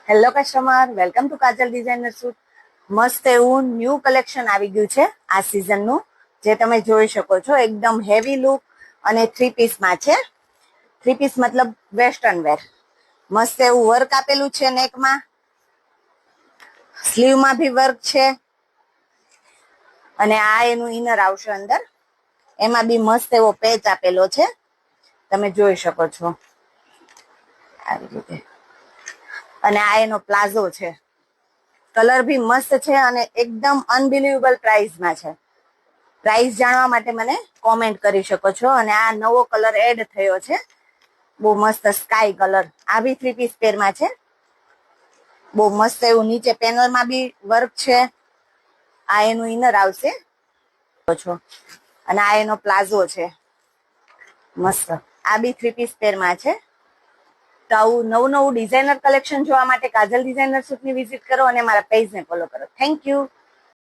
Hello customer, welcome to Kajal designer suit. મસ્ત એવું new collection આવી ગયું છે આ સિઝનનું, જે તમે જોઈ શકો છો. એકદમ હેવી લુક અને 3 પીસમાં છે. 3 પીસ મતલબ વેસ્ટર્ન વેર. મસ્ત એવું વર્ક આપેલું છે નેકમાં, સ્લીવમાં બી વર્ક છે અને આ એનું ઇનર આવશે અંદર. એમાં બી મસ્ત એવો પેચ આપેલો છે, તમે જોઈ શકો છો આવી રીતે. અને આ એનો પ્લાઝો છે. કલર બી મસ્ત છે અને એકદમ અનબિલીવેબલ પ્રાઇસમાં છે. પ્રાઇસ જાણવા માટે મને કોમેન્ટ કરી શકો છો. અને આ નવો કલર એડ થયો છે, બહુ મસ્ત સ્કાય કલર. આ બી 3 પીસ પેરમાં છે. બહુ મસ્ત એવું નીચે પેનલમાં બી વર્ક છે. આ એનું ઇનર આવશે છો અને આ એનો પ્લાઝો છે મસ્ત. આ બી 3 પીસ પેરમાં છે. તો આવું નવું ડિઝાઇનર કલેક્શન જોવા માટે કાજલ ડિઝાઇનર સૂટની વિઝિટ કરો અને મારા પેજને ફોલો કરો. Thank you.